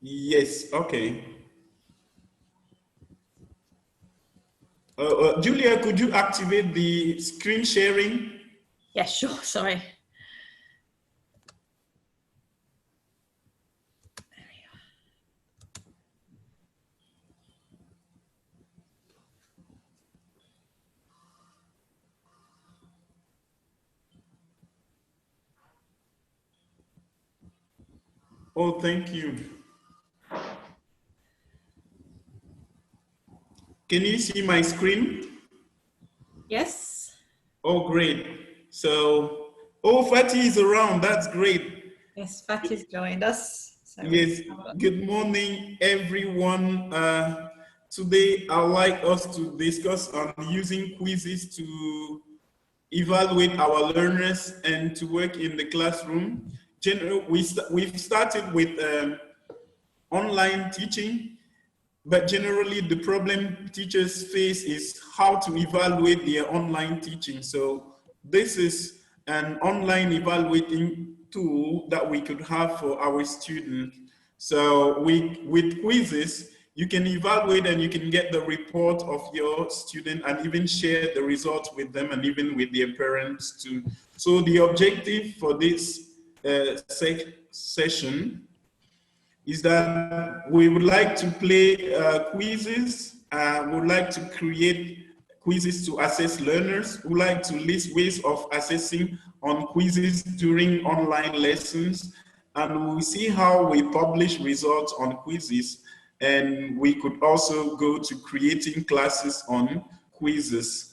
Yes, okay. Julia, could you activate the screen sharing? Yeah, sure, sorry. Oh, thank you. Can you see my screen? Yes. Oh, great. So, oh, Fatih is around. That's great. Yes, Fatih's joined us. So Yes, good morning, everyone. Today, I'd like us to discuss on using quizzes to evaluate our learners and to work in the classroom. We've started with online teaching, but generally the problem teachers face is how to evaluate their online teaching. So this is an online evaluating tool that we could have for our students. So with quizzes, you can evaluate and you can get the report of your student and even share the results with them and even with their parents too. So the objective for this session is that we would like to play quizzes. We would like to create quizzes to assess learners. We would like to list ways of assessing on quizzes during online lessons. And we'll see how we publish results on quizzes. And we could also go to creating classes on quizzes.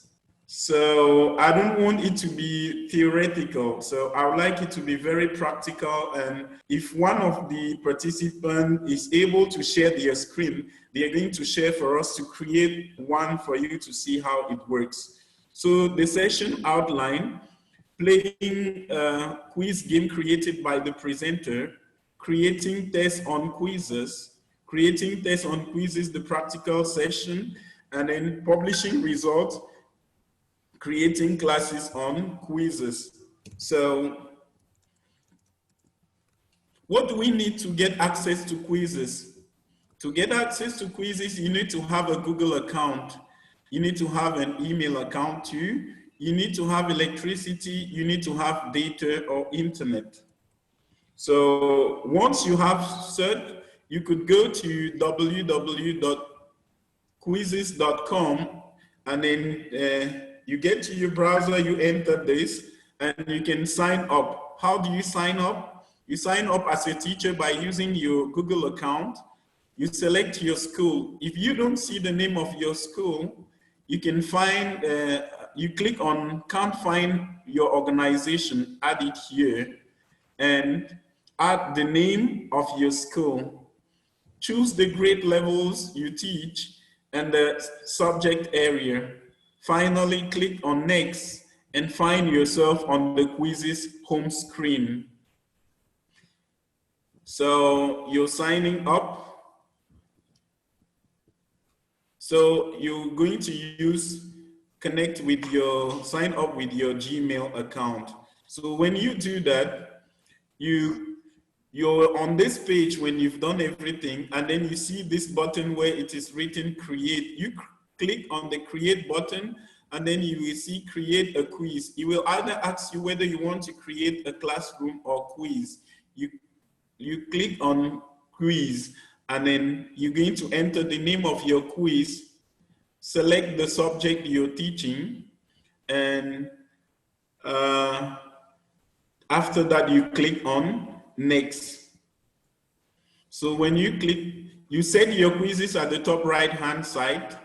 So I don't want it to be theoretical. So I would like it to be very practical. And if one of the participants is able to share their screen, they are going to share for us to create one for you to see how it works. So the session outline, playing a quiz game created by the presenter, creating tests on quizzes, the practical session, and then publishing results, creating classes on quizzes. So what do we need to get access to quizzes? To get access to quizzes, you need to have a Google account. You need to have an email account too. You need to have electricity. You need to have data or internet. So once you have CERT, you could go to www.quizziz.com and then you get to your browser, you enter this, and you can sign up. How do you sign up? You sign up as a teacher by using your Google account. You select your school. If you don't see the name of your school, you can find, you click on can't find your organization, add it here, and add the name of your school. Choose the grade levels you teach and the subject area. Finally, click on Next and find yourself on the quizzes home screen. So you're signing up. So you're going to sign up with your Gmail account. So when you do that, you're on this page when you've done everything, and then you see this button where it is written create. You click on the create button, and then you will see create a quiz. It will either ask you whether you want to create a classroom or quiz. You click on quiz, and then you're going to enter the name of your quiz, select the subject you're teaching, and after that you click on next. So when you click, you set your quizzes at the top right hand side.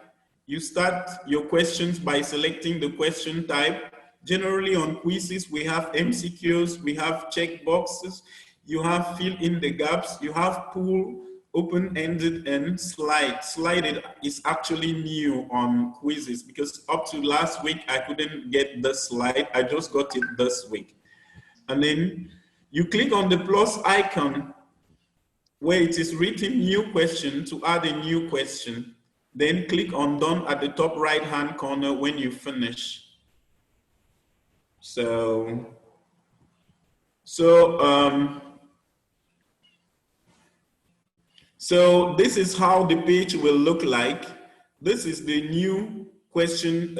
You start your questions by selecting the question type. Generally on quizzes, we have MCQs, we have checkboxes, you have fill in the gaps, you have pool, open-ended, and slide. Slide is actually new on quizzes because up to last week, I couldn't get the slide. I just got it this week. And then you click on the plus icon where it is written new question to add a new question. Then click on done at the top right hand corner when you finish. So So this is how the page will look like. This is the new question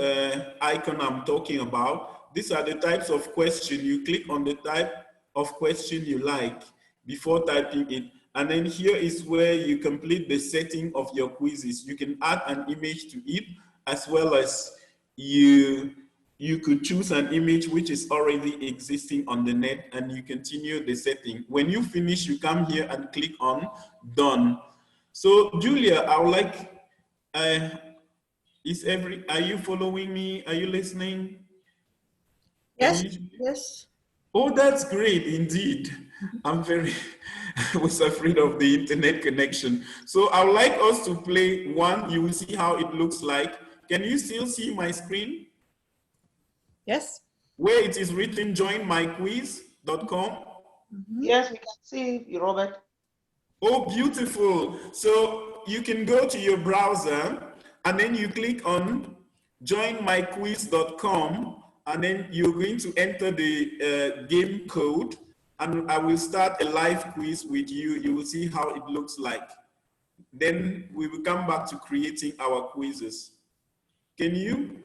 icon I'm talking about. These are the types of question. You click on the type of question you like before typing it. And then here is where you complete the setting of your quizzes. You can add an image to it, as well as you could choose an image which is already existing on the net, and you continue the setting. When you finish, you come here and click on done. So Julia, I would like, are you following me? Are you listening? Yes, yes. Oh, that's great indeed. I'm very, I was afraid of the internet connection. So I would like us to play one. You will see how it looks like. Can you still see my screen? Yes. Where it is written joinmyquiz.com. Yes, we can see you, Robert. Oh, beautiful. So you can go to your browser and then you click on joinmyquiz.com, and then you're going to enter the game code, and I will start a live quiz with you. You will see how it looks like. Then we will come back to creating our quizzes. Can you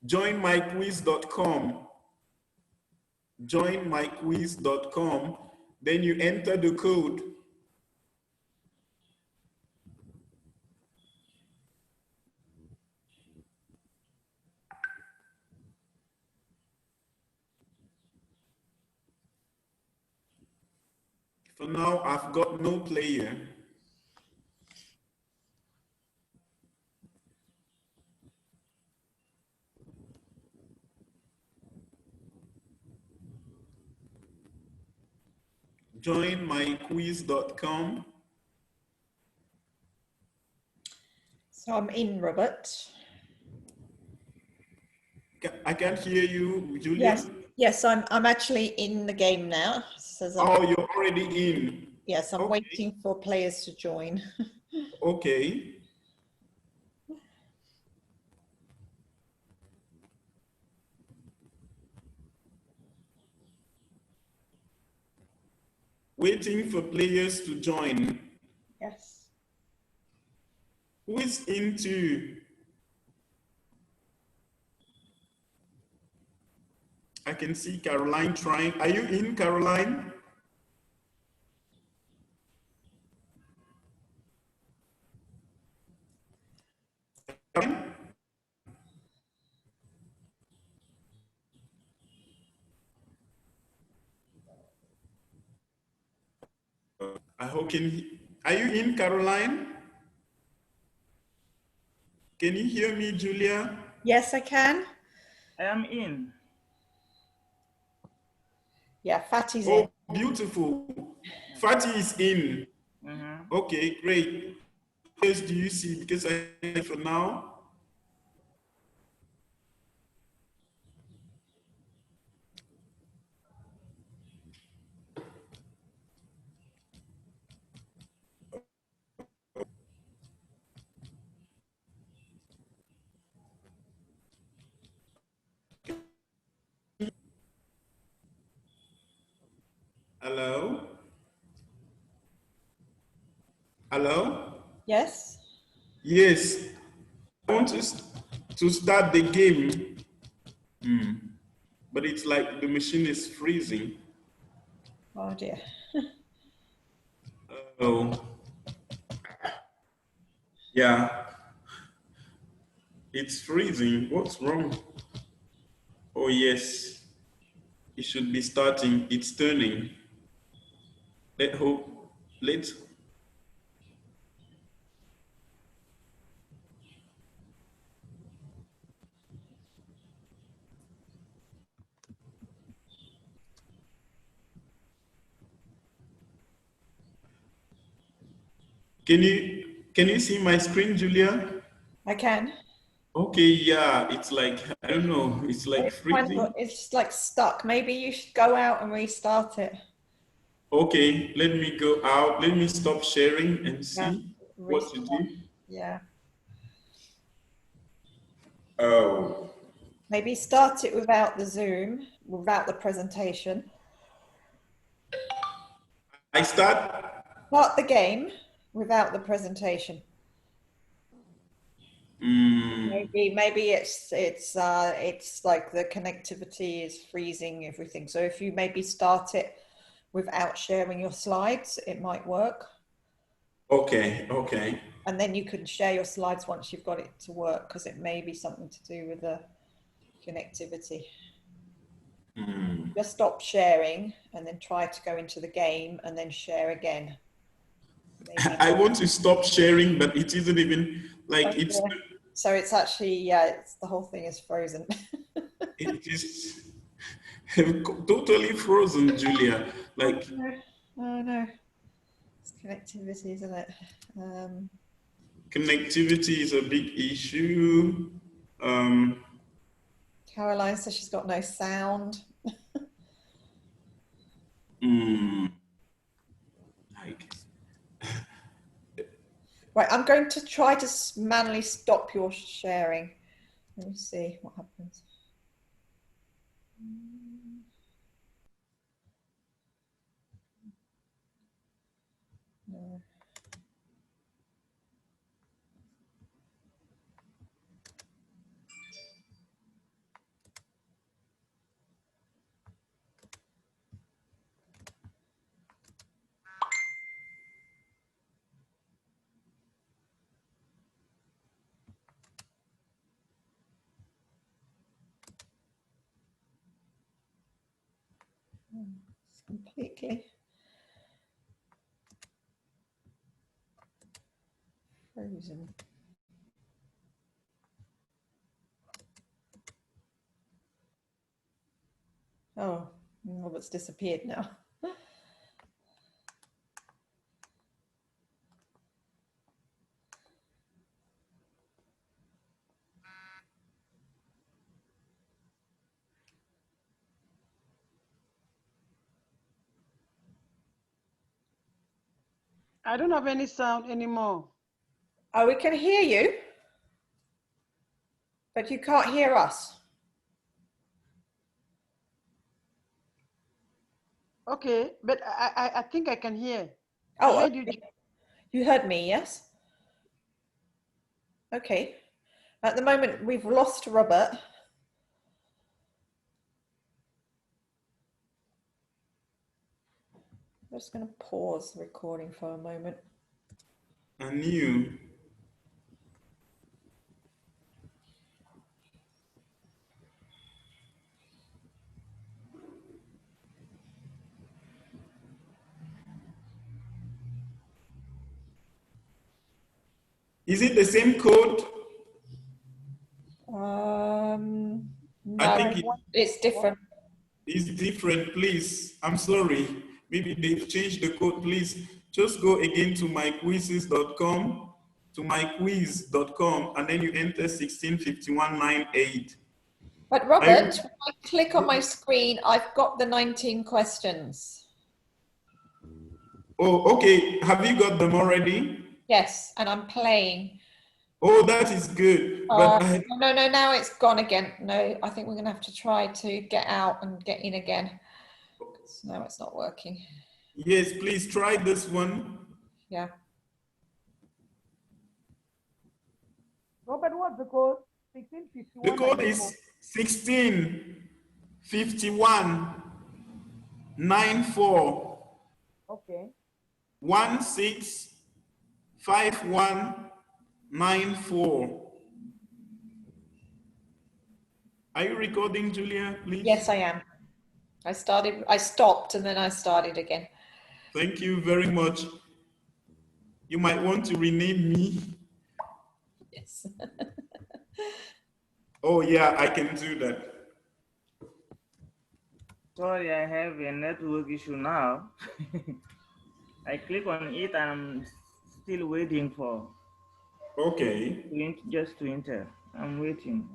joinmyquiz.com? Joinmyquiz.com, then you enter the code. For now, I've got no player. Joinmyquiz.com. So I'm in, Robert. I can't hear you, Julia. Yes, yes, I'm actually in the game now. It says Oh, you're already in. yes, I'm waiting for players to join. Okay. Waiting for players to join. Yes. Who is into? I can see Caroline trying. Are you in, Caroline? I hope are you in, Caroline? Can you hear me, Julia? Yes, I can. I am in. Yeah, Fatty's in. Oh, beautiful. Fatty is in. Okay, great. What else do you see? Because I for now. Hello? Hello? Yes. Yes. I want to start the game. But it's like the machine is freezing. Oh dear. Oh. Yeah. It's freezing. What's wrong? Oh, yes. It should be starting. It's turning. Let's. Can you see my screen, Julia? I can. Okay, yeah, it's like, I don't know, it's like freezing. It's like stuck. Maybe you should go out and restart it. Okay, let me go out. Let me stop sharing and see what to do. Yeah. Oh. Maybe start it without the Zoom, without the presentation. Start the game. without the presentation. Mm. Maybe it's like the connectivity is freezing everything. So if you maybe start it without sharing your slides, it might work. Okay, okay. And then you can share your slides once you've got it to work, because it may be something to do with the connectivity. Mm. Just stop sharing and then try to go into the game and then share again. Maybe. I want to stop sharing, but it isn't even like it's. Yeah. So it's actually, yeah, it's, the whole thing is frozen. It is totally frozen, Julia. Like. Oh no, it's connectivity, isn't it? Connectivity is a big issue. Caroline says she's got no sound. Like. Right, I'm going to try to manually stop your sharing. Let me see what happens. No. It's completely frozen. Oh, Robert's disappeared now. I don't have any sound anymore. Oh, we can hear you, but you can't hear us. Okay, but I think I can hear. Oh, I heard okay. you. You heard me, yes? Okay. At the moment, we've lost Robert. I'm just going to pause the recording for a moment. I knew. Is it the same code? No, I think it's different. it's different, please. I'm sorry. Maybe they've changed the code. Please just go again to myquizzes.com, to myquiz.com, and then you enter 165198. But Robert, when I click on my screen, I've got the 19 questions. Oh, okay. Have you got them already? Yes, and I'm playing. Oh, that is good. But no, now it's gone again. No, I think we're going to have to try to get out and get in again. No, it's not working. Yes, please try this one. Yeah. Robert, what's the code? 1651. The code is 165194. Okay. 165194. Are you recording, Julia, please? Yes, I am. I stopped and then I started again. Thank you very much. You might want to rename me. Yes. Oh yeah, I can do that. Sorry, I have a network issue now. I click on it and I'm still waiting for. Okay. Just to enter. I'm waiting.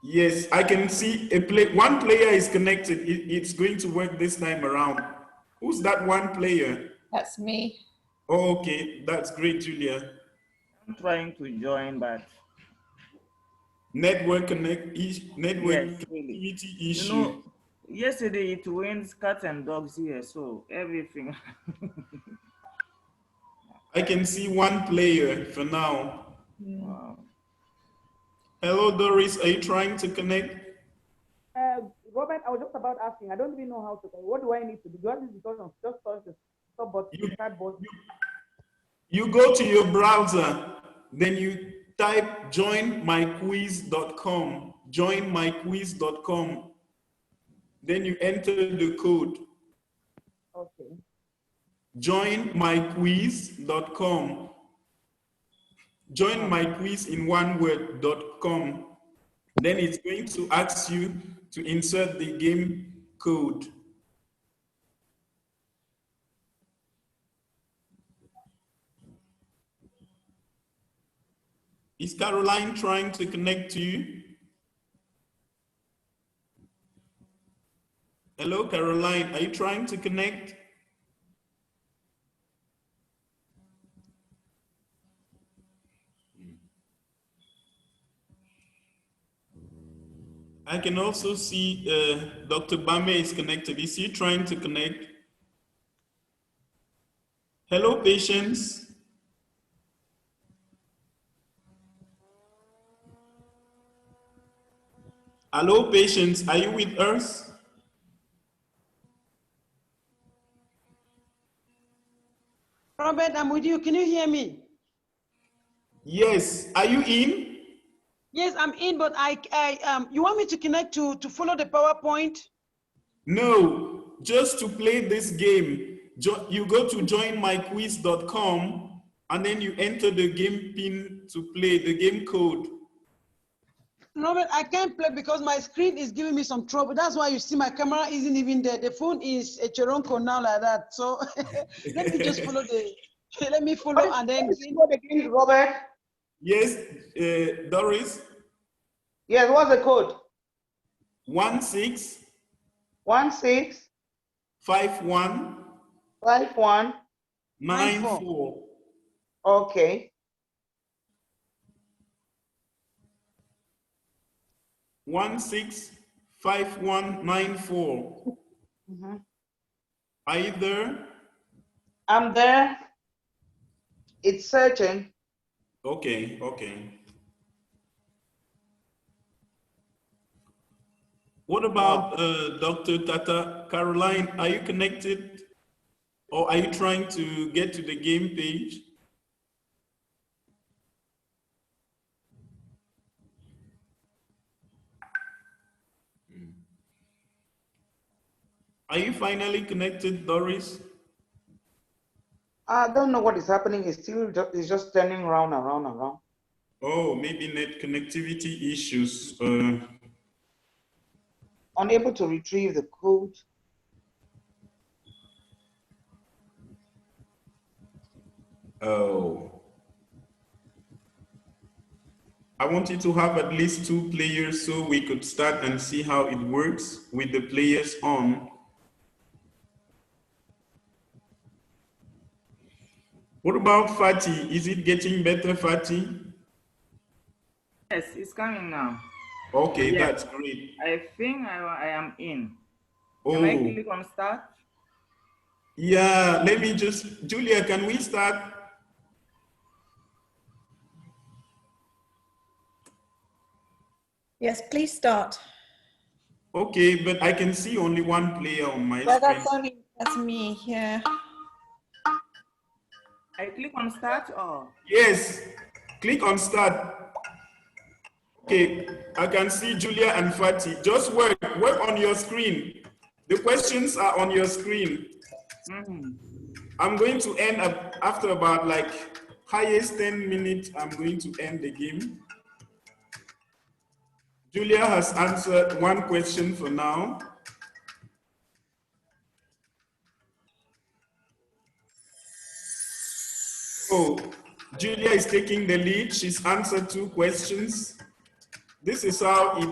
Yes, I can see one player is connected. It's going to work this time around. Who's that one player? That's me. Oh, okay, that's great, Julia. I'm trying to join, but network connectivity issue. You know, yesterday it went cats and dogs here, so everything. I can see one player for now. Wow. Hello, Doris. Are you trying to connect? Robert, I was just about asking. I don't even know how to. What do I need to do? Do I need to just touch the stop button, the start button? You go to your browser, then you type joinmyquiz.com, joinmyquiz.com. Then you enter the code. Okay. Joinmyquiz.com. Join my quiz in one word.com. Then it's going to ask you to insert the game code. Is Caroline trying to connect to you? Hello, Caroline, are you trying to connect? I can also see Dr. Bame is connected. Is he trying to connect? Hello, patients. Hello, patients, are you with us? Robert, I'm with you. Can you hear me? Yes, are you in? Yes, I'm in, but you want me to connect to follow the PowerPoint? No, just to play this game. You go to joinmyquiz.com and then you enter the game pin to play, the game code. Robert, I can't play because my screen is giving me some trouble. That's why you see my camera isn't even there. The phone is a Cheronko now like that. So let me just follow let me follow and then. Again, Robert? Yes, Doris? Yes, what's the code? 16 16 51 51 94. Okay. 165194. Are you there? I'm there. It's searching. Okay, okay. What about Dr. Tata? Caroline, are you connected? Or are you trying to get to the game page? Are you finally connected, Doris? I don't know what is happening. It's just turning round and round and round. Oh, maybe net connectivity issues. Unable to retrieve the code. Oh. I want you to have at least 2 players so we could start and see how it works with the players on. What about Fatih? Is it getting better, Fatih? Yes, it's coming now. Okay, Yes. that's great. I think I am in. Oh. Can I click on start? Yeah, let me just, Julia, can we start? Yes, please start. Okay, but I can see only one player on my screen. That's me, yeah. I click on start or? Yes, click on start. Okay, I can see Julia and Fatih. Just work on your screen. The questions are on your screen. I'm going to end up after about like highest 10 minutes. I'm going to end the game. Julia has answered one question for now. Oh, Julia is taking the lead. She's answered 2 questions. This is how it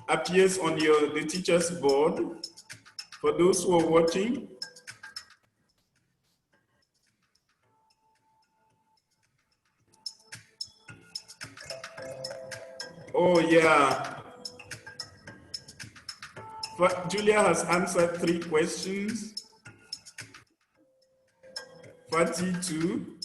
appears on the teacher's board for those who are watching. Oh yeah. Julia has answered 3 questions. Fatih 2.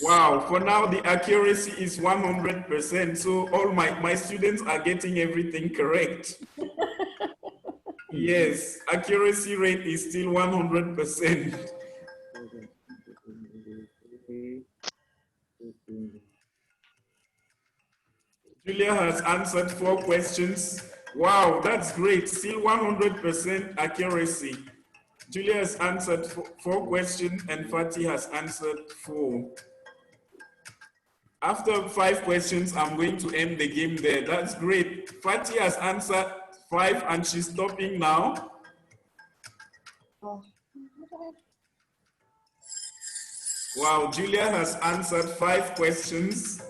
Wow, for now the accuracy is 100%. So all my students are getting everything correct. Yes, accuracy rate is still 100%. Julia has answered 4 questions. Wow, that's great. Still 100% accuracy. Julia has answered 4 questions and Fatih has answered 4. After 5 questions, I'm going to end the game there. That's great. Fatih has answered 5 and she's stopping now. Wow, Julia has answered 5 questions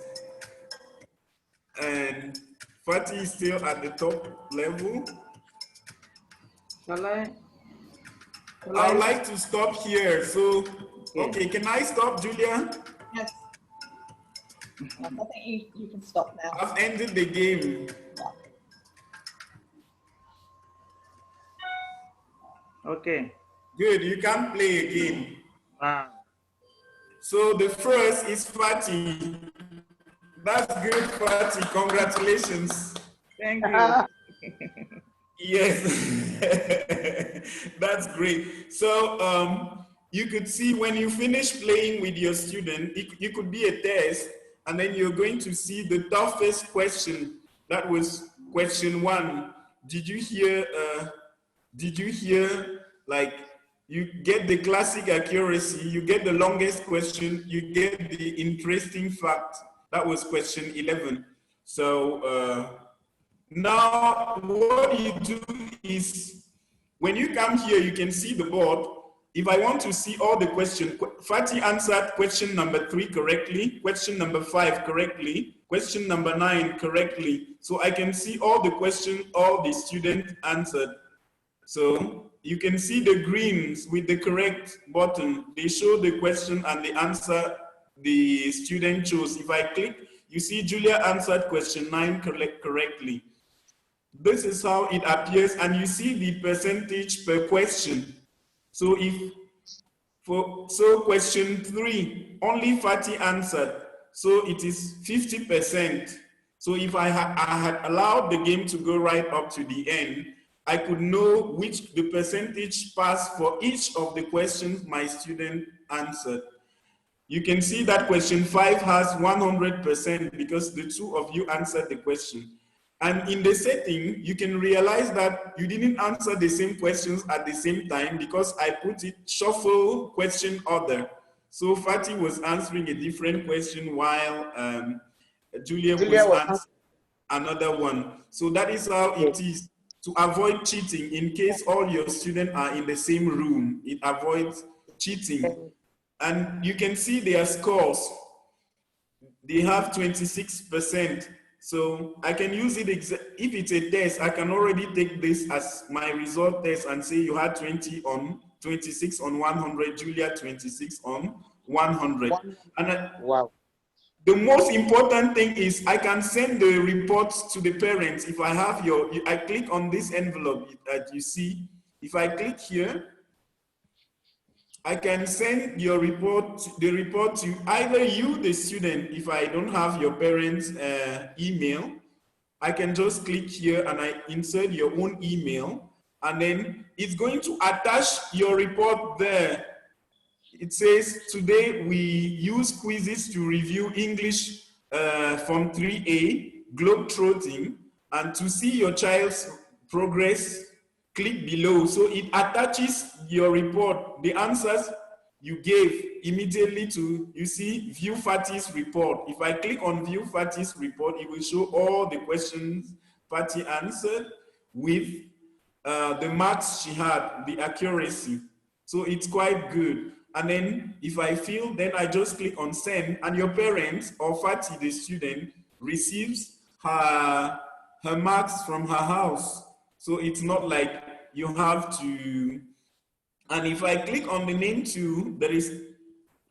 and Fatih is still at the top level. I would like to stop here. So, okay, can I stop, Julia? Yes. I think you can stop now. I've ended the game. Okay. Good, you can play again. Wow. So the first is Fatih. That's good, Fatih. Congratulations. Thank you. Yes, that's great. So you could see when you finish playing with your student, it could be a test, and then you're going to see the toughest question. That was question 1. Did you hear? Like, you get the classic accuracy, you get the longest question, you get the interesting fact. That was question 11. So now what you do is, when you come here, you can see the board. If I want to see all the questions, Fatih answered question number 3 correctly, question number 5 correctly, question number 9 correctly. So I can see all the questions all the students answered. So you can see the greens with the correct button. They show the question and the answer the student chose. If I click, you see Julia answered question 9 correctly. This is how it appears, and you see the percentage per question. So question 3, only Fatih answered. So it is 50%. So if I had allowed the game to go right up to the end, I could know the percentage passed for each of the questions my student answered. You can see that question 5 has 100% because the 2 of you answered the question. And in the setting, you can realize that you didn't answer the same questions at the same time because I put it shuffle question order. So Fatih was answering a different question while Julia was answering another one. So that is how it is. To avoid cheating, in case all your students are in the same room, it avoids cheating. And you can see their scores. They have 26%. So I can use it, if it's a test, I can already take this as my result test and say you had 26 on 100, Julia 26 on 100. And wow. The most important thing is I can send the reports to the parents. If I have I click on this envelope that you see. If I click here, I can send the report to either you, the student. If I don't have your parents' email, I can just click here and I insert your own email, and then it's going to attach your report there. It says, today we use Quizziz to review English from 3A, Globetrotting, and to see your child's progress, click below. So it attaches your report, the answers you gave immediately to, you see, view Fatih's report. If I click on view Fatih's report, it will show all the questions Fatih answered with the marks she had, the accuracy. So it's quite good. And then if I feel, then I just click on send, and your parents or Fatih, the student, receives her marks from her house. So it's not like you have to, and if I click on the name too, there is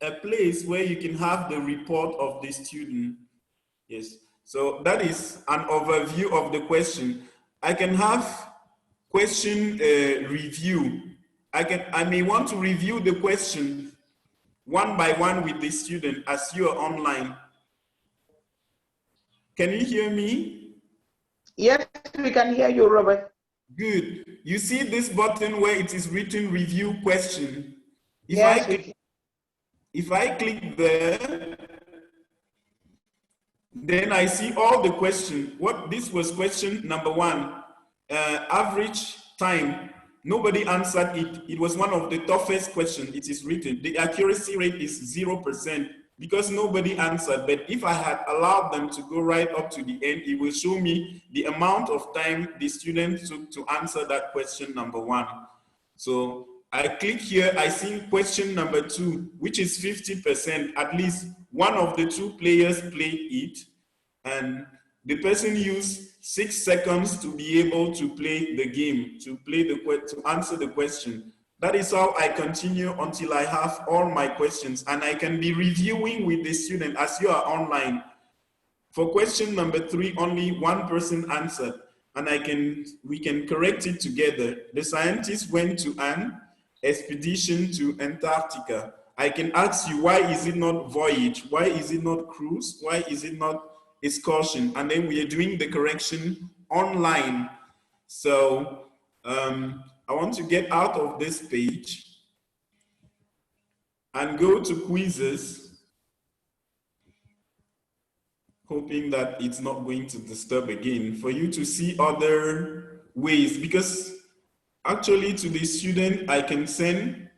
a place where you can have the report of the student. Yes, so that is an overview of the question. I can have question review. I may want to review the question one by one with the student as you are online. Can you hear me? Yes, we can hear you, Robert. Good. You see this button where it is written review question? If I click there, then I see all the questions. This was question number 1, average time. Nobody answered it. It was one of the toughest questions. It is written. The accuracy rate is 0% because nobody answered. But if I had allowed them to go right up to the end, it will show me the amount of time the student took to answer that question number 1. So I click here, I see question number 2, which is 50%. At least one of the 2 players played it, and the person used 6 seconds to be able to play the game, to answer the question. That is how I continue until I have all my questions, and I can be reviewing with the student as you are online. For question number 3, only 1 person answered, and we can correct it together. The scientists went to an expedition to Antarctica. I can ask you, why is it not voyage? Why is it not cruise? Why is it not excursion? And then we are doing the correction online. So I want to get out of this page and go to Quizziz, hoping that it's not going to disturb again, for you to see other ways, because actually to the student I can send,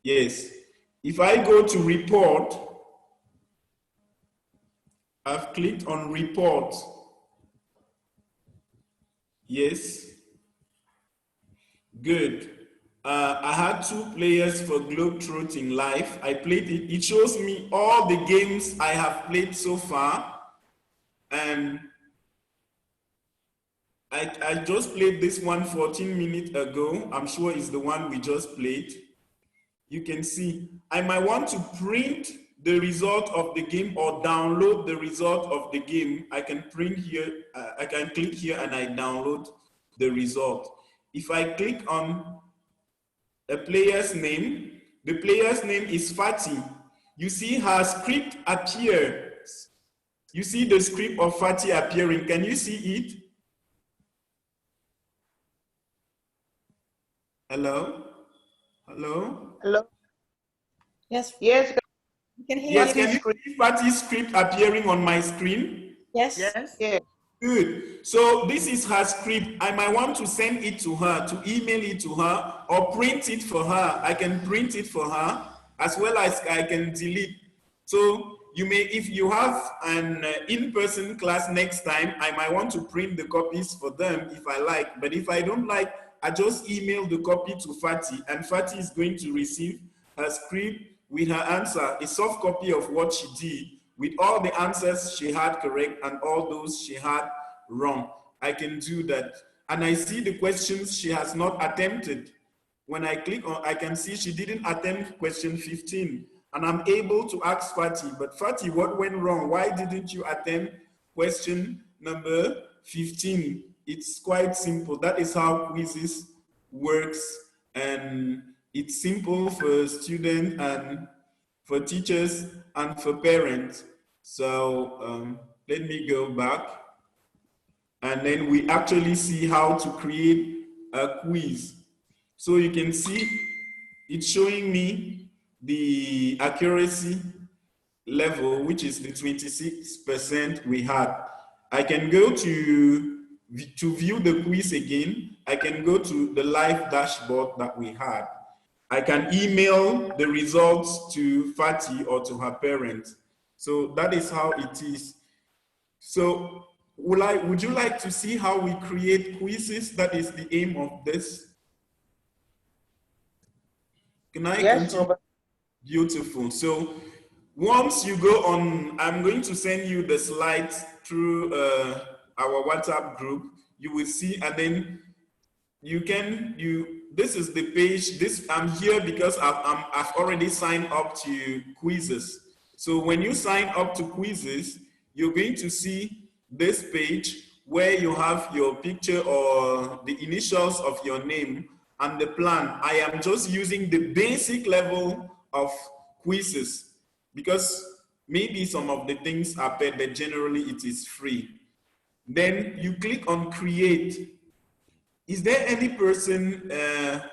yes, if I go to report, I've clicked on report, yes, good. I had 2 players for Globetrotting Live. I played it. It shows me all the games I have played so far. And I just played this one 14 minutes ago. I'm sure it's the one we just played. You can see, I might want to print the result of the game or download the result of the game. I can print here, I can click here and I download the result. If I click on a player's name, the player's name is Fatih. You see her script appears. You see the script of Fatih appearing. Can you see it? Hello? Hello? Hello? Yes. Yes. We can hear Yes, you. can you see Fatih's script appearing on my screen? Yes. Yes. Yeah. Good. So this is her script. I might want to send it to her, to email it to her, or print it for her. I can print it for her, as well as I can delete. So you may, if you have an in-person class next time, I might want to print the copies for them if I like. But if I don't like, I just email the copy to Fatih, and Fatih is going to receive her script with her answer, a soft copy of what she did, with all the answers she had correct and all those she had wrong. I can do that. And I see the questions she has not attempted. When I click on, I can see she didn't attempt question 15. And I'm able to ask Fatih, but Fatih, what went wrong? Why didn't you attempt question number 15? It's quite simple. That is how Quizziz works. And it's simple for students and for teachers and for parents. So let me go back. And then we actually see how to create a quiz. So you can see it's showing me the accuracy level, which is the 26% we had. I can go to view the quiz again. I can go to the live dashboard that we had. I can email the results to Fatih or to her parents. So that is how it is. So would you like to see how we create quizzes? That is the aim of this. Can I continue? Robert. Beautiful. So once you go on, I'm going to send you the slides through our WhatsApp group. You will see, and then this is the page. I'm here because I've already signed up to Quizziz. So when you sign up to Quizziz, you're going to see this page where you have your picture or the initials of your name and the plan. I am just using the basic level of quizzes, because maybe some of the things are paid, but generally it is free. Then you click on create. Is there any person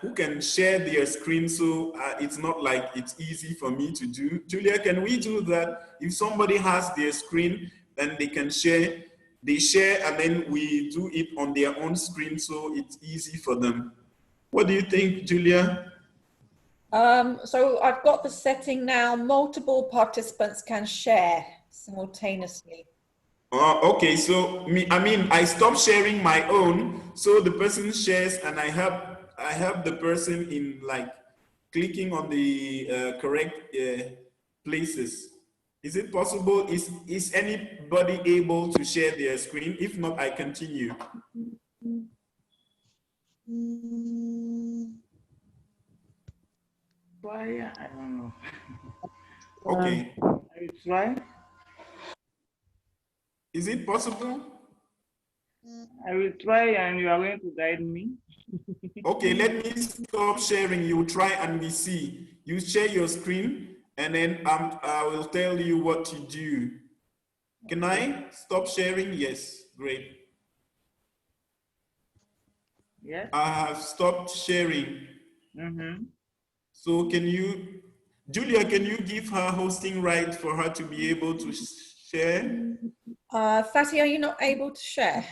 who can share their screen so it's not like it's easy for me to do? Julia, can we do that? If somebody has their screen, then they can share. They share and then we do it on their own screen so it's easy for them. What do you think, Julia? So I've got the setting now, multiple participants can share simultaneously. Okay, so I stopped sharing my own, so the person shares and I help the person in like clicking on the correct places. Is it possible? Is anybody able to share their screen? If not, I continue. Why? I don't know. Okay. I will try. Is it possible? I will try and you are going to guide me. Okay, let me stop sharing. You try and we see. You share your screen and then I will tell you what to do. Can I stop sharing? Yes, great. Yes. I have stopped sharing. So can you, Julia, can you give her hosting right for her to be able to share? Fatty, are you not able to share?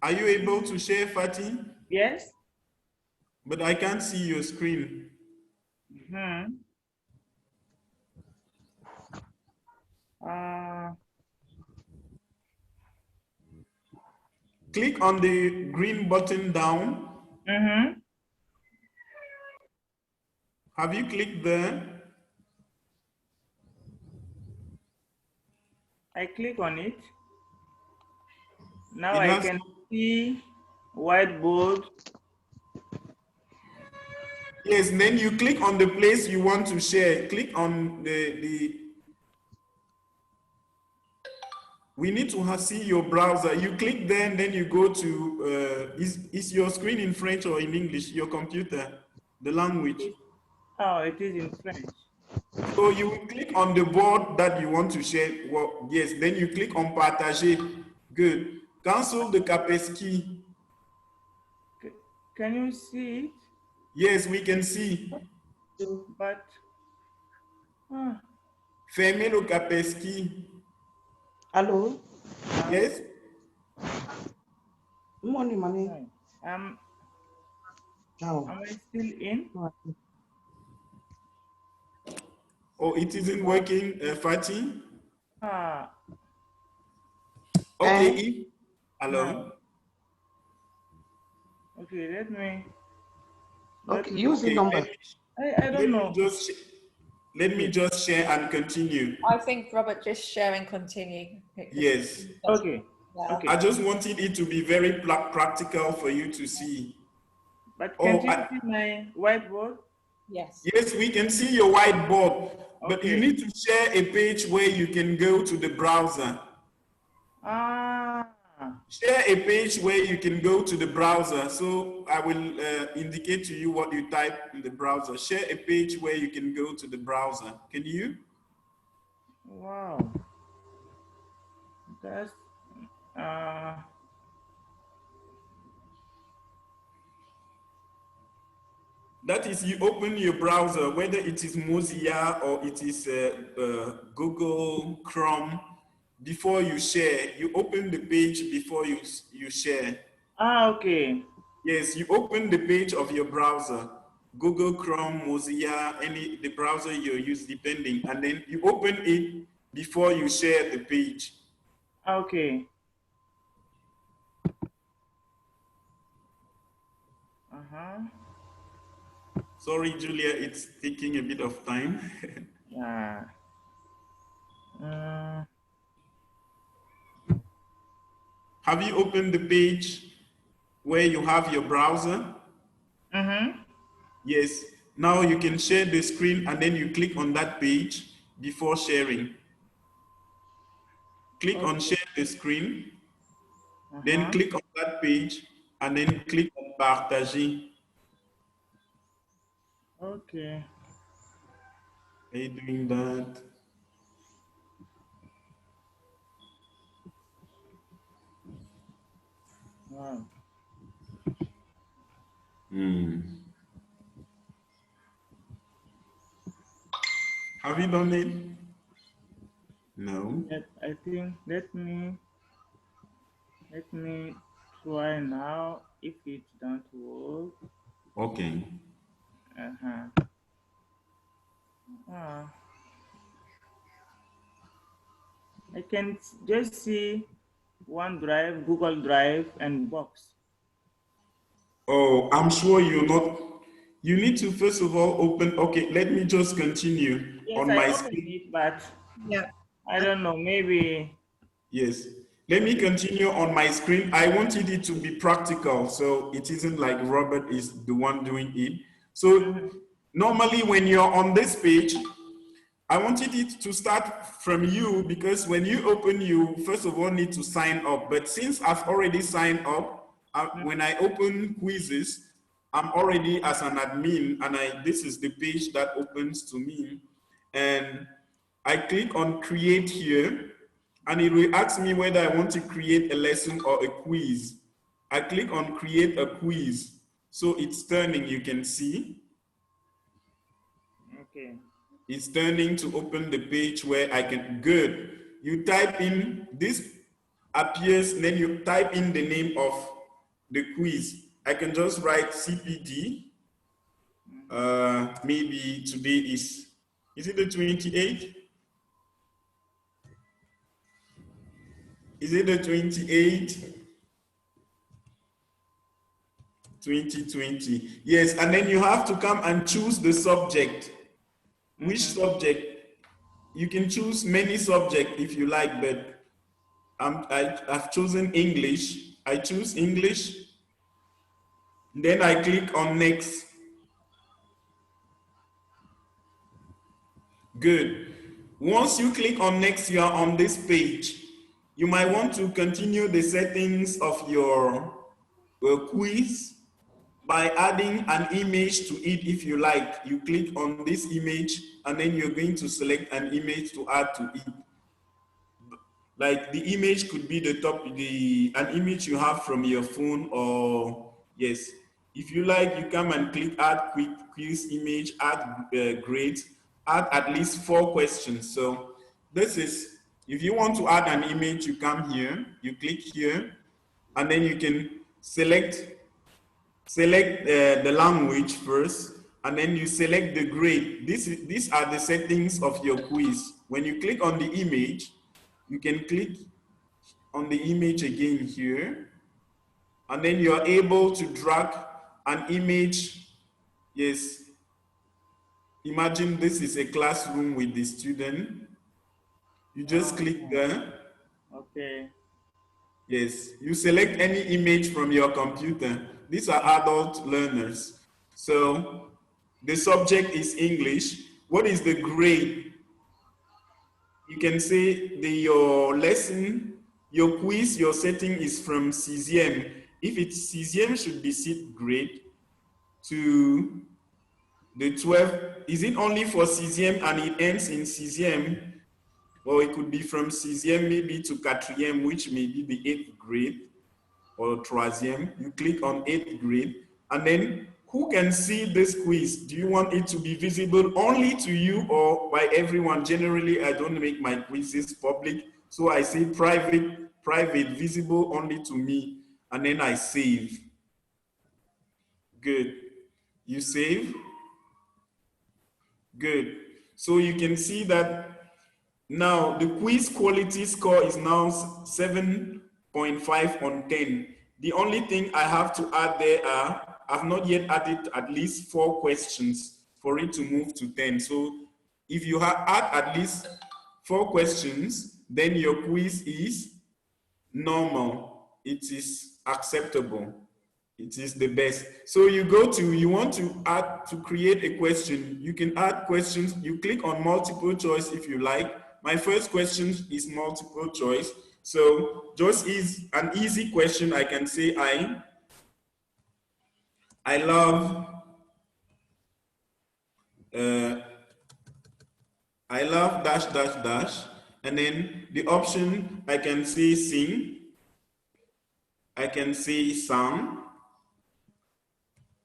Are you able to share, Fatty? Yes. But I can't see your screen. Click on the green button down. Have you clicked there? I click on it. Now I can see whiteboard. Yes, and then you click on the place you want to share. Click on we need to see your browser. You click there and then you go to, is your screen in French or in English, your computer, the language? Oh, it is in French. So you will click on the board that you want to share. Well, yes, then you click on partager. Good. Cancel the Kaspersky. Can you see it? Yes, we can see. But Fermez le Kaspersky. Hello. Yes. Morning, money. Am I still in? Oh, it isn't working, Fatih? Okay. Hello. Okay, let me. Okay, use the number. I don't know. Let me just share and continue. I think Robert just share and continue. Yes. Okay. Okay. I just wanted it to be very practical for you to see. But can you see my whiteboard? Yes. Yes, we can see your whiteboard, but you need to share a page where you can go to the browser. Share a page where you can go to the browser. So I will indicate to you what you type in the browser. Share a page where you can go to the browser. Can you? Wow. That's that is, you open your browser, whether it is Mozilla or it is Google Chrome. Before you share, you open the page before you share. Okay. Yes, you open the page of your browser, Google Chrome, Mozilla, the browser you use, depending, and then you open it before you share the page. Okay. Sorry, Julia, it's taking a bit of time. Yeah. Have you opened the page where you have your browser? Yes. Now you can share the screen and then you click on that page before sharing. Click on share the screen, then click on that page and then click on partager. Okay. Are you doing that? Wow. Have you done it? No. I think let me try now. If it don't work. Okay. I can just see OneDrive, Google Drive, and Box. Oh, I'm sure you're not. You need to first of all open. Okay, let me just continue Yes, on I my opened screen. it, but Yeah. I don't know. Maybe. Yes. Let me continue on my screen. I wanted it to be practical, so it isn't like Robert is the one doing it. So normally when you're on this page, I wanted it to start from you because when you open, you first of all need to sign up. But since I've already signed up, when I open Quizziz, I'm already as an admin, and this is the page that opens to me. And I click on create here, and it will ask me whether I want to create a lesson or a quiz. I click on create a quiz. So it's turning, you can see. Okay. It's turning to open the page where I can, good. You type in, this appears, then you type in the name of the quiz. I can just write CPD. Maybe today is it the 28th? Is it the 28th? 2020. Yes, and then you have to come and choose the subject. Which subject? You can choose many subjects if you like, but I've chosen English. I choose English. Then I click on next. Good. Once you click on next, you are on this page. You might want to continue the settings of your quiz by adding an image to it if you like. You click on this image and then you're going to select an image to add to it. Like the image could be an image you have from your phone, or yes, if you like, you come and click add quiz image, add grade, add at least 4 questions. So this is, if you want to add an image, you come here, you click here, and then you can select the language first, and then you select the grade. These are the settings of your quiz. When you click on the image, you can click on the image again here, and then you're able to drag an image. Yes, imagine this is a classroom with the student. You just click there. Okay. Yes, you select any image from your computer. These are adult learners. So the subject is English. What is the grade? You can say your lesson, your quiz, your setting is from 6e. If it's 6e, should be 6th grade to the 12th. Is it only for 6e and it ends in 6e? Or it could be from 6e maybe to 4e, which may be the 8th grade, or 3e. You click on 8th grade, and then who can see this quiz? Do you want it to be visible only to you or by everyone? Generally, I don't make my quizzes public, so I say private, visible only to me, and then I save. Good. You save? Good. So you can see that now the quiz quality score is now 7.5 on 10. The only thing I have to add there are, I've not yet added at least 4 questions for it to move to 10. So if you add at least 4 questions, then your quiz is normal. It is acceptable. It is the best. So you want to add, to create a question. You can add questions. You click on multiple choice if you like. My first question is multiple choice. So just is an easy question. I can say I love dash dash dash, and then the option I can say sing, I can say song,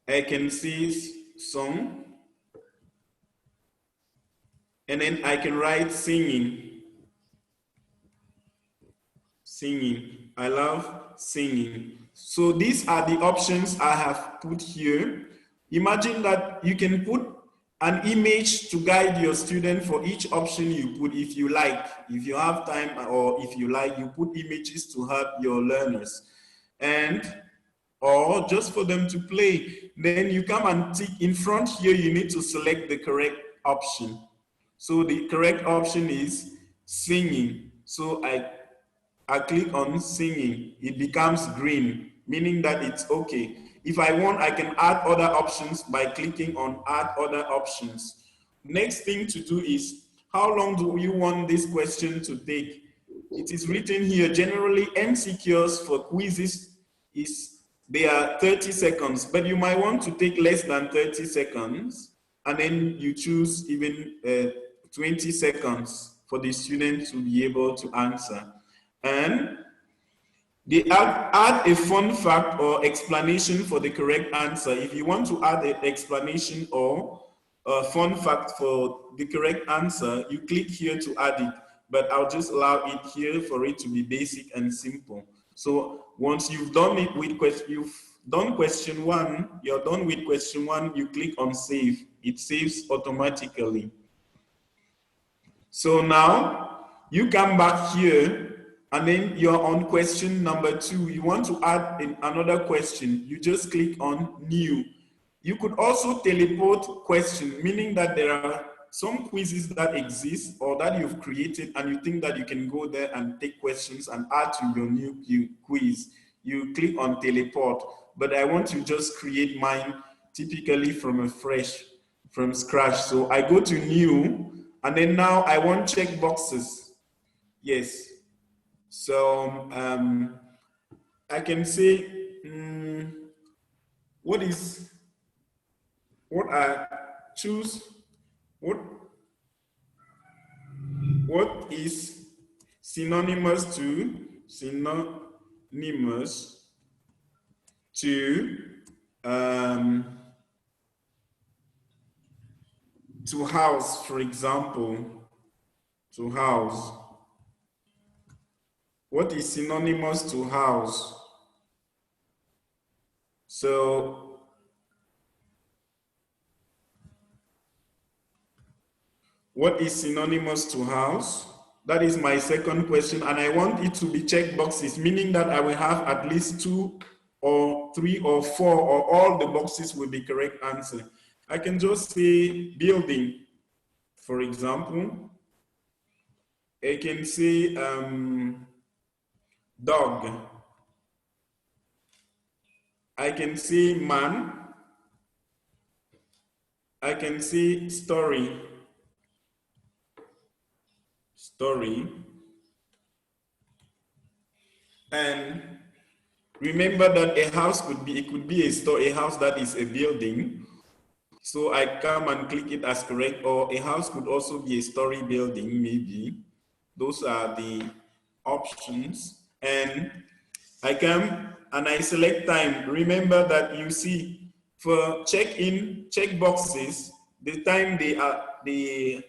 I can say song, and then I can write singing. Singing. I love singing. So these are the options I have put here. Imagine that you can put an image to guide your student for each option you put if you like. If you have time or if you like, you put images to help your learners. Or just for them to play. Then you come and tick in front here, you need to select the correct option. So the correct option is singing. So I click on singing. It becomes green, meaning that it's okay. If I want, I can add other options by clicking on add other options. Next thing to do is, how long do you want this question to take? It is written here, generally MCQs for quizzes they are 30 seconds, but you might want to take less than 30 seconds, and then you choose even 20 seconds for the student to be able to answer. And they add a fun fact or explanation for the correct answer. If you want to add an explanation or a fun fact for the correct answer, you click here to add it, but I'll just allow it here for it to be basic and simple. So once you've done it with question one, you're done with question one, you click on save. It saves automatically. So now you come back here and then you're on question number 2. You want to add another question. You just click on new. You could also teleport question, meaning that there are some quizzes that exist or that you've created and you think that you can go there and take questions and add to your new quiz. You click on teleport, but I want to just create mine typically from scratch. So I go to new, and then now I want check boxes. Yes. So I can say what is synonymous to house, for example, to house. What is synonymous to house? So what is synonymous to house? That is my second question, and I want it to be check boxes, meaning that I will have at least 2 or 3 or 4, or all the boxes will be correct answer. I can just say building, for example. I can say dog. I can say man. I can say story. And remember that a house could be a store, a house that is a building. So I come and click it as correct, or a house could also be a story building, maybe. Those are the options. And I come and I select time. Remember that you see for check boxes, the time they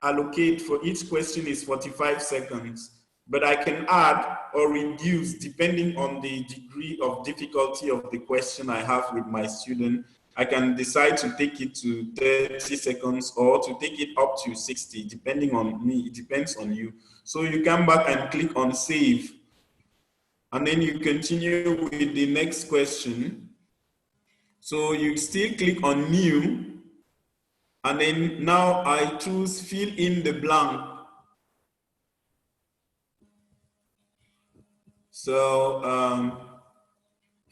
allocate for each question is 45 seconds. But I can add or reduce depending on the degree of difficulty of the question I have with my student. I can decide to take it to 30 seconds or to take it up to 60, depending on me. It depends on you. So you come back and click on save. And then you continue with the next question. So you still click on new. And then now I choose fill in the blank. So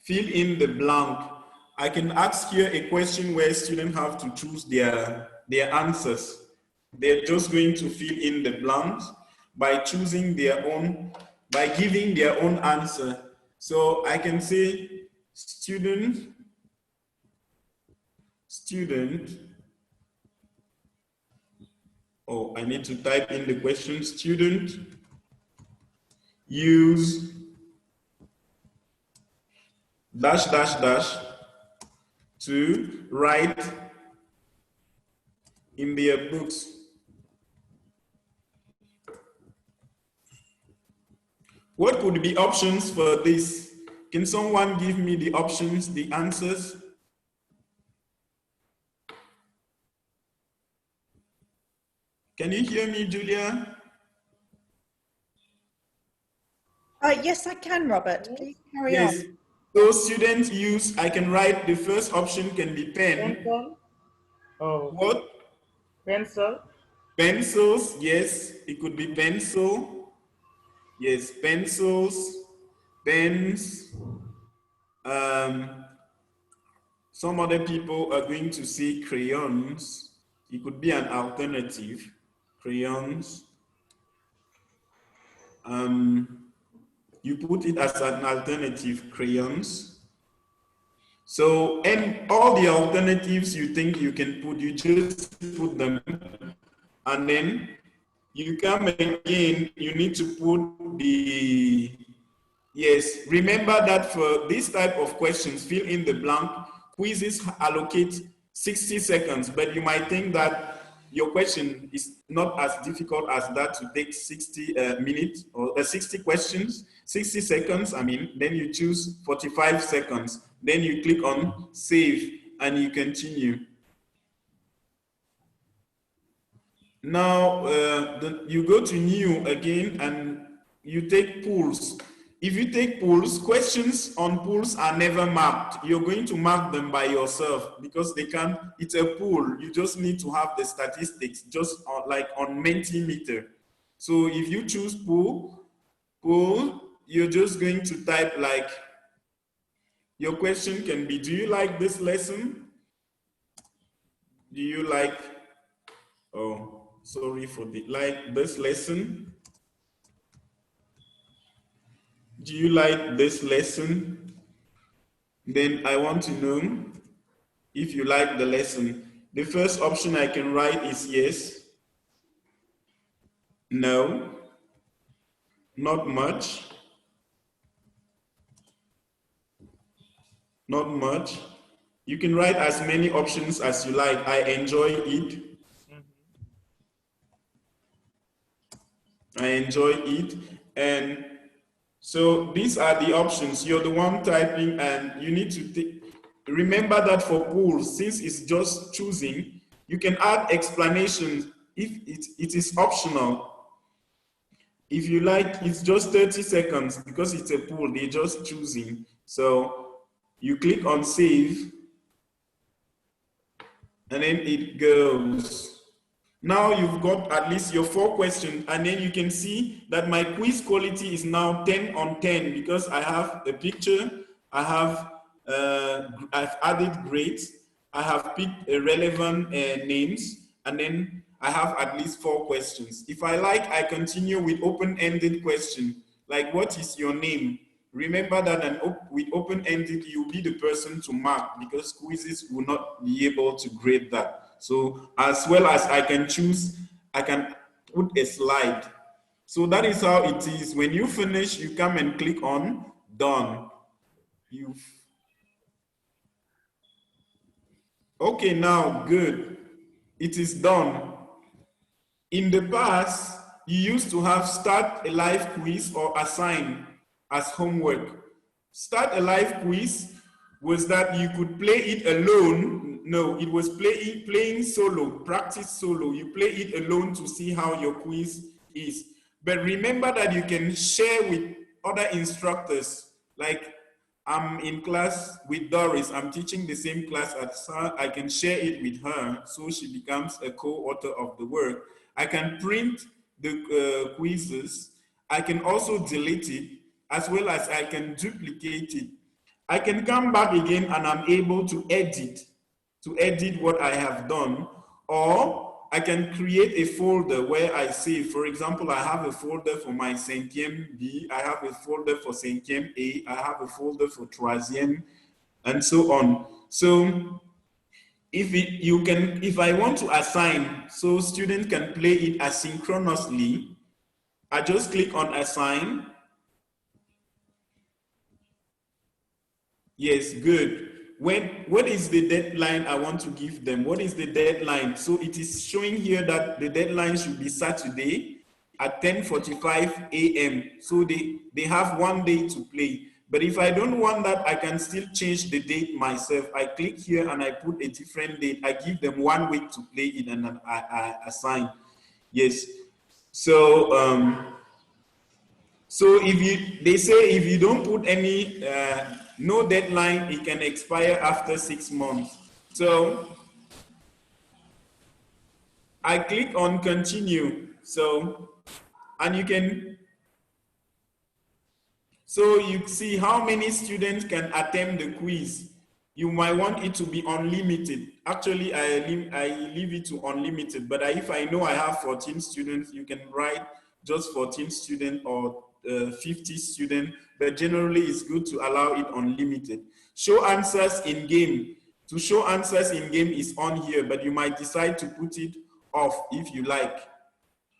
fill in the blank. I can ask here a question where students have to choose their answers. They're just going to fill in the blanks by choosing their own, by giving their own answer. So I can say student student, oh, I need to type in the question, student, use dash dash dash to write in their books. What could be options for this? Can someone give me the options, the answers? Can you hear me, Julia? Yes, I can, Robert. Please carry on. Yes. So students use, I can write, the first option can be pen. Pencil. Oh. What? Pencil. Pencils, yes. It could be pencil. Yes, pencils, pens. Some other people are going to say crayons. It could be an alternative. Crayons. You put it as an alternative, crayons. So, and all the alternatives you think you can put, you just put them, and then you come again, you need to put the, yes, remember that for this type of questions, fill in the blank. Quizzes allocate 60 seconds, but you might think that your question is not as difficult as that to take 60 minutes or 60 questions, 60 seconds, I mean, then you choose 45 seconds, then you click on save and you continue. Now, you go to new again and you take pools. If you take pools, questions on pools are never marked. You're going to mark them by yourself because they can't, it's a pool. You just need to have the statistics just like on Mentimeter. So if you choose pool, you're just going to type like, your question can be, do you like this lesson? Do you like, oh, sorry for the, like this lesson? Do you like this lesson? Then I want to know if you like the lesson. The first option I can write is yes, no, not much, not much. You can write as many options as you like. I enjoy it. I enjoy it. And so these are the options. You're the one typing and you need to remember that for pools, since it's just choosing, you can add explanations if it is optional. If you like, it's just 30 seconds because it's a pool, they're just choosing. So you click on save and then it goes. Now you've got at least your 4 questions, and then you can see that my quiz quality is now 10 on 10 because I have a picture, I have I've added grades, I have picked relevant names, and then I have at least 4 questions. If I like, I continue with open-ended question, like what is your name? Remember that with open-ended, you'll be the person to mark because quizzes will not be able to grade that. So as well as I can choose, I can put a slide. So that is how it is. When you finish, you come and click on done. Okay, now good. It is done. In the past, you used to have start a live quiz or assign as homework. Start a live quiz was that you could play it alone. No, it was playing solo, practice solo. You play it alone to see how your quiz is. But remember that you can share with other instructors. Like I'm in class with Doris, I'm teaching the same class as her. I can share it with her so she becomes a co-author of the work. I can print the quizzes. I can also delete it as well as I can duplicate it. I can come back again and I'm able to edit what I have done, or I can create a folder where I save. For example, I have a folder for my 5e B, I have a folder for 5e A, I have a folder for 3e, and so on. So if I want to assign so students can play it asynchronously, I just click on assign. Yes, good. What is the deadline I want to give them? What is the deadline? So it is showing here that the deadline should be Saturday at 10:45 a.m. So they have 1 day to play. But if I don't want that, I can still change the date myself. I click here and I put a different date. I give them 1 week to play it and then I assign. Yes. So so they say if you don't put any no deadline, it can expire after 6 months. So I click on continue. So, and you can, so you see how many students can attempt the quiz. You might want it to be unlimited. Actually, I leave it to unlimited, but if I know I have 14 students, you can write just 14 students or 50 students, but generally it's good to allow it unlimited. Show answers in game. To show answers in game is on here, but you might decide to put it off if you like.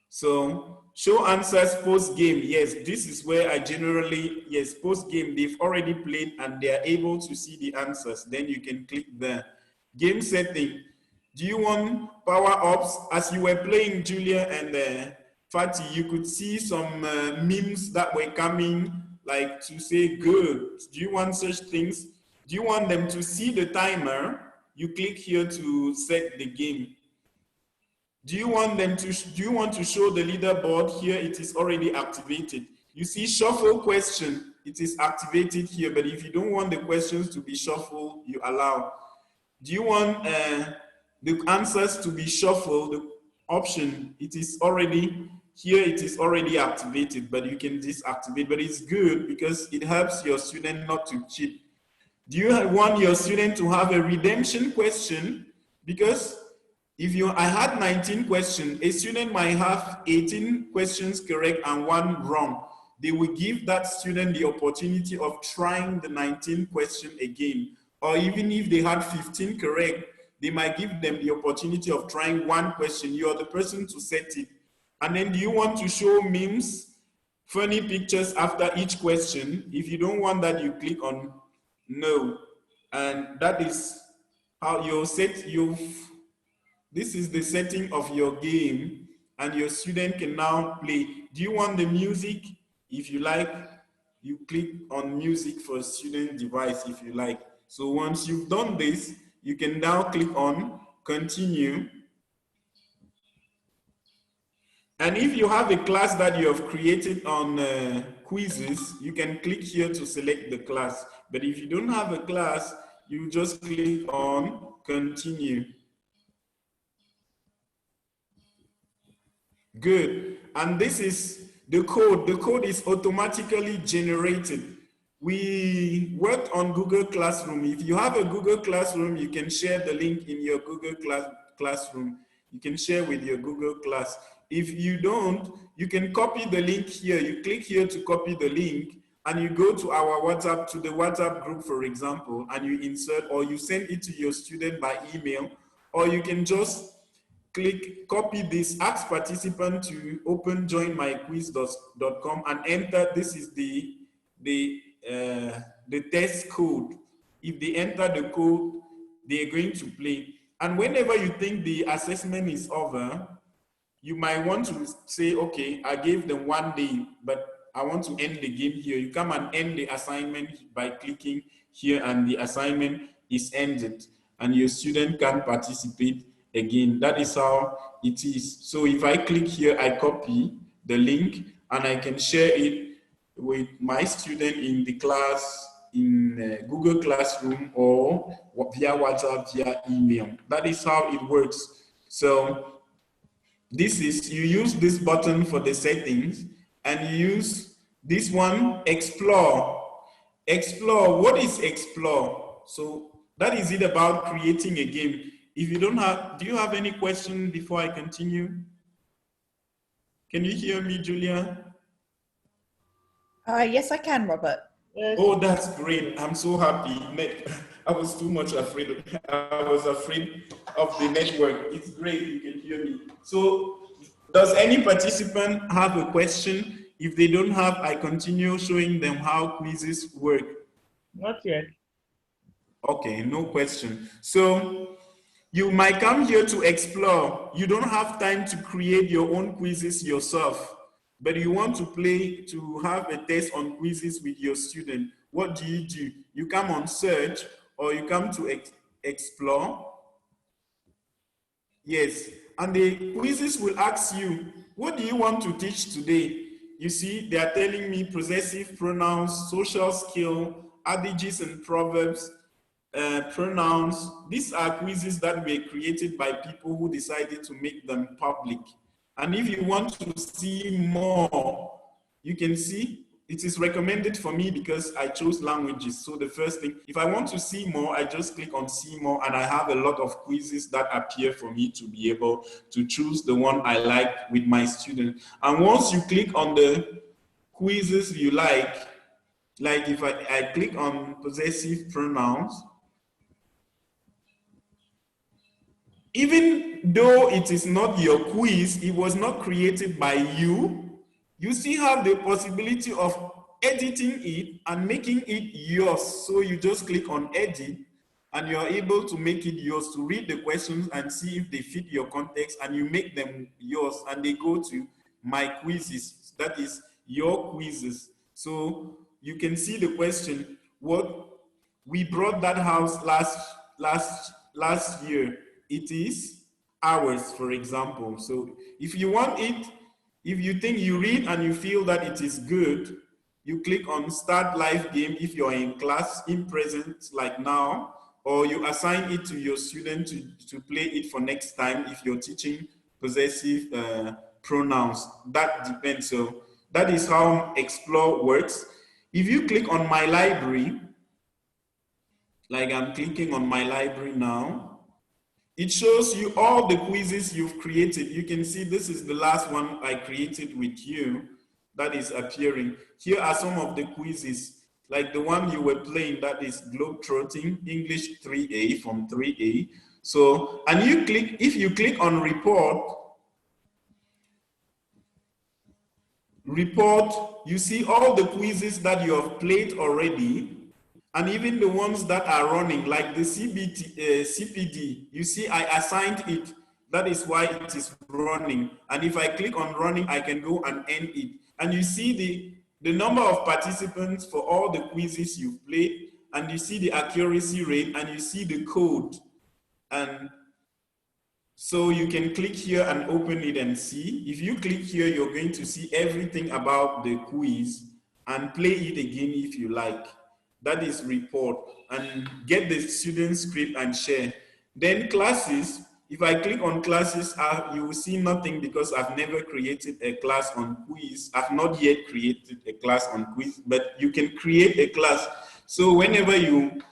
So show answers post game. Yes, this is where I generally, yes, post game, they've already played and they are able to see the answers. Then you can click there. Game setting. Do you want power ups? As you were playing, Julia and Fatih, you could see some memes that were coming, like to say good. Do you want such things? Do you want them to see the timer? You click here to set the game. Do you want them to? Do you want to show the leaderboard here? It is already activated. You see shuffle question. It is activated here, but if you don't want the questions to be shuffled, you allow. Do you want the answers to be shuffled? The option, it is already here. It is already activated, but you can deactivate. But it's good because it helps your student not to cheat. Do you want your student to have a redemption question? Because if I had 19 questions, a student might have 18 questions correct and 1 wrong. They will give that student the opportunity of trying the 19th question again. Or even if they had 15 correct, they might give them the opportunity of trying 1 question. You are the person to set it. And then do you want to show memes, funny pictures after each question? If you don't want that, you click on no. And that is how you set this is the setting of your game and your student can now play. Do you want the music? If you like, you click on music for student device if you like. So once you've done this, you can now click on continue. And if you have a class that you have created on Quizziz, you can click here to select the class. But if you don't have a class, you just click on continue. Good. And this is the code. The code is automatically generated. We worked on Google Classroom. If you have a Google Classroom, you can share the link in your Google Classroom. You can share with your Google Class. If you don't, you can copy the link here. You click here to copy the link and you go to our WhatsApp, to the WhatsApp group, for example, and you insert or you send it to your student by email, or you can just click, copy this, ask participant to open joinmyquiz.com and enter, this is the test code. If they enter the code, they're going to play. And whenever you think the assessment is over, you might want to say, okay, I gave them 1 day, but I want to end the game here. You come and end the assignment by clicking here and the assignment is ended and your student can participate again. That is how it is. So if I click here, I copy the link and I can share it with my student in the class, in Google Classroom or via WhatsApp, via email. That is how it works. So this is, you use this button for the settings and you use this one, explore. Explore, what is explore? So that is it about creating a game. If you don't have, do you have any question before I continue? Can you hear me, Julia? Yes, I can, Robert. Yes. Oh, that's great. I'm so happy. I was too much afraid. I was afraid of the network. It's great. You can hear me. So does any participant have a question? If they don't have, I continue showing them how quizzes work. Not yet. Okay, no question. So you might come here to explore. You don't have time to create your own quizzes yourself, but you want to play, to have a test on quizzes with your student. What do? You come on search, or you come to explore. Yes, and the quizzes will ask you, what do you want to teach today? You see, they are telling me possessive pronouns, social skill, adages and proverbs, pronouns. These are quizzes that were created by people who decided to make them public. And if you want to see more, you can see it is recommended for me because I chose languages. So the first thing, if I want to see more, I just click on see more, and I have a lot of quizzes that appear for me to be able to choose the one I like with my student. And once you click on the quizzes you like if I click on possessive pronouns, even though it is not your quiz, it was not created by you, you still have the possibility of editing it and making it yours. So you just click on edit and you're able to make it yours, to read the questions and see if they fit your context, and you make them yours and they go to my quizzes. That is your quizzes. So you can see the question, what we brought that house last year. It is hours, for example. So if you want it, if you think you read and you feel that it is good, you click on start live game if you're in class, in present, like now, or you assign it to your student to play it for next time if you're teaching possessive pronouns. That depends. So that is how Explore works. If you click on my library, like I'm clicking on my library now, it shows you all the quizzes you've created. You can see this is the last one I created with you that is appearing. Here are some of the quizzes, like the one you were playing, that is Globetrotting, English 3A from 3A. So, and you click, if you click on report, you see all the quizzes that you have played already, and even the ones that are running, like the CPD, you see I assigned it. That is why it is running. And if I click on running, I can go and end it. And you see the number of participants for all the quizzes you've played, and you see the accuracy rate, and you see the code. And so you can click here and open it and see. If you click here, you're going to see everything about the quiz and play it again if you like. That is report, and get the student script and share. Then classes, if I click on classes, you will see nothing because I've never created a class on quiz. I've not yet created a class on quiz, but you can create a class. So whenever you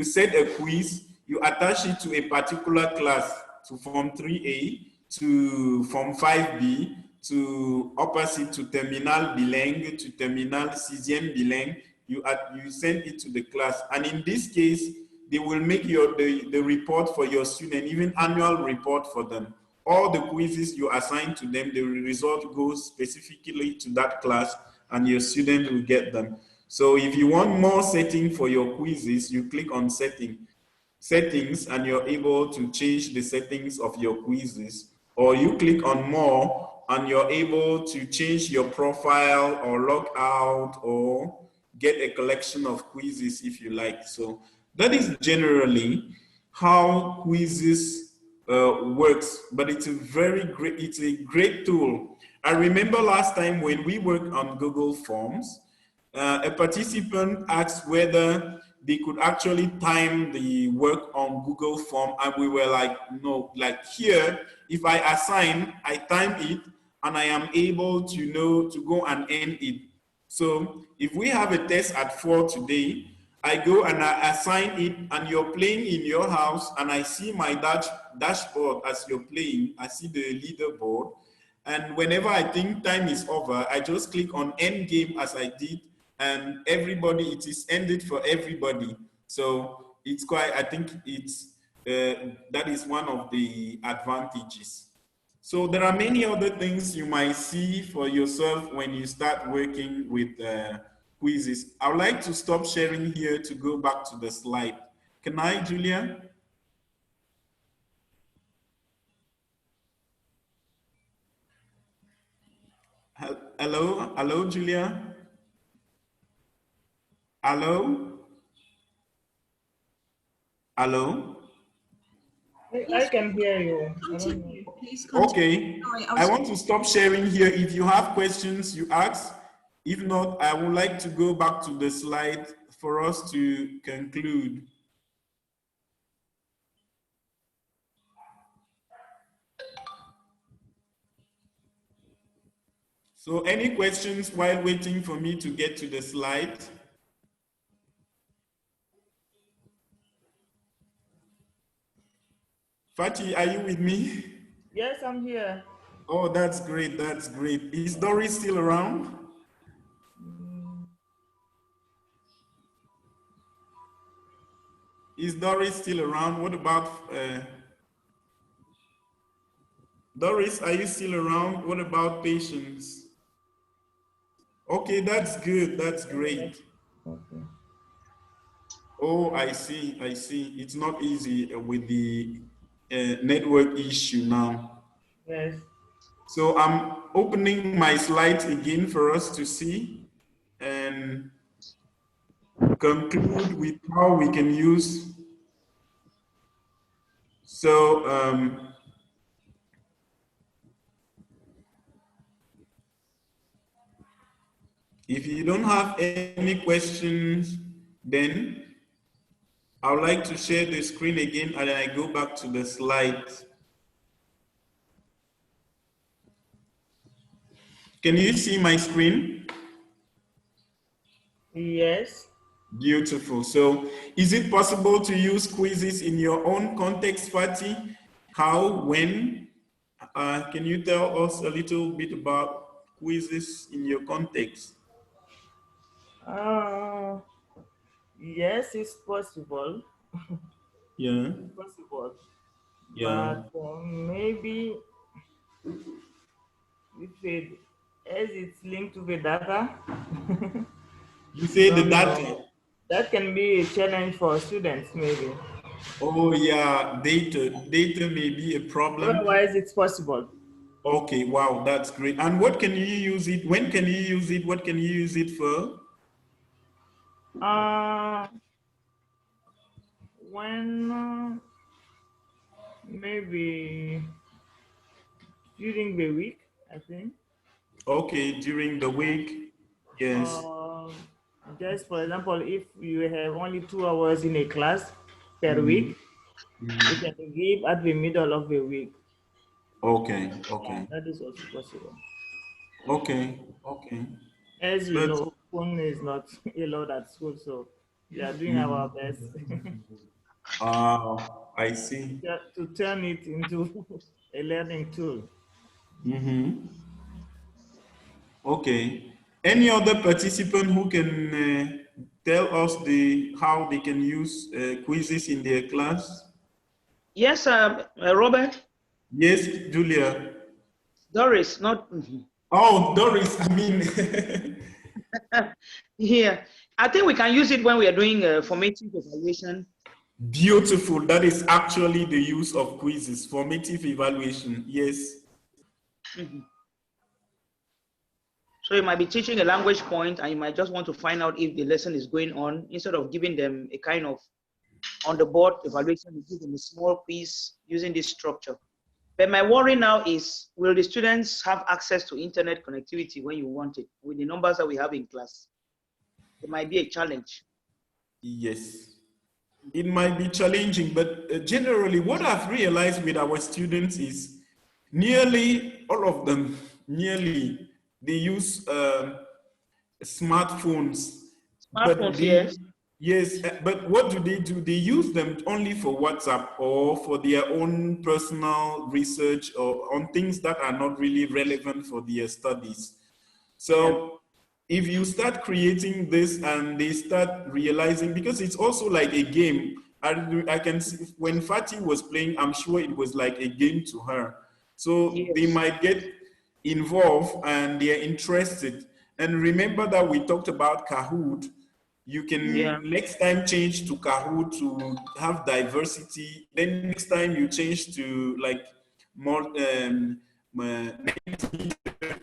set a quiz, you attach it to a particular class, to Form 3A, to Form 5B, to opposite, to Terminal Bilingue, to Terminal 6e Bilingue. You send it to the class, and in this case, they will make the report for your student, even annual report for them. All the quizzes you assign to them, the result goes specifically to that class, and your student will get them. So if you want more setting for your quizzes, you click on settings, and you're able to change the settings of your quizzes, or you click on more, and you're able to change your profile or log out or get a collection of quizzes if you like. So that is generally how quizzes works, but it's a great tool. I remember last time when we worked on Google Forms, a participant asked whether they could actually time the work on Google Form, and we were like, no, like here, if I assign, I time it, and I am able to know to go and end it. So if we have a test at 4 today, I go and I assign it, and you're playing in your house, and I see my dashboard as you're playing. I see the leaderboard, and whenever I think time is over, I just click on end game as I did, and everybody, it is ended for everybody. So it's quite, I think it's, that is one of the advantages. So there are many other things you might see for yourself when you start working with Quizziz. I would like to stop sharing here to go back to the slide. Can I, Julia? Hello, hello, Julia? Hello? Hello? I can hear you. I don't know. Please continue. Okay, Sorry, I want to stop sharing here. If you have questions, you ask. If not, I would like to go back to the slide for us to conclude. So any questions while waiting for me to get to the slide? Fatih, are you with me? Yes, I'm here. Oh, that's great, that's great. Is Doris still around? Is Doris still around? What about, Doris, are you still around? What about Patience? Okay, that's good, that's great. Okay. Oh, I see, I see. It's not easy with the network issue now. Yes. So I'm opening my slides again for us to see and conclude with how we can use. So if you don't have any questions, then I would like to share the screen again and then I go back to the slides. Can you see my screen? Yes. Beautiful. So is it possible to use Quizziz in your own context, Fatih? How, when? Can you tell us a little bit about Quizziz in your context? Yes, it's possible. Yeah. It's possible. Yeah. But maybe if it, as it's linked to the data, You say the don't data. know. That can be a challenge for students, maybe. Oh yeah, data may be a problem. Otherwise, it's possible. Okay, wow, that's great. And what can you use it? When can you use it? What can you use it for? When maybe during the week, I think. Okay, during the week, yes. Just for example, if you have only 2 hours in a class per week, you can give at the middle of the week. Okay, okay. That is also possible. Okay, okay. As you know, phone is not allowed at school, so we are doing our best I see. to turn it into a learning tool. Okay. Any other participant who can tell us how they can use Quizziz in their class? Yes, Robert. Yes, Julia. Doris, not. Oh, Doris, I mean. Yeah, I think we can use it when we are doing formative evaluation. Beautiful. That is actually the use of Quizziz, formative evaluation. Yes. So you might be teaching a language point and you might just want to find out if the lesson is going on. Instead of giving them a kind of on the board evaluation, you give them a small quiz using this structure. But my worry now is, will the students have access to internet connectivity when you want it? With the numbers that we have in class, it might be a challenge. Yes, it might be challenging, but generally what I've realized with our students is nearly all of them, they use smartphones. Smartphones, yes. Yes, but what do? They use them only for WhatsApp or for their own personal research or on things that are not really relevant for their studies. So if you start creating this and they start realizing, because it's also like a game. I can see when Fatih was playing, I'm sure it was like a game to her. So Yes. they might get involved and they're interested. And remember that we talked about Kahoot. You can next time change to Kahoot to have diversity. Then next time you change to like more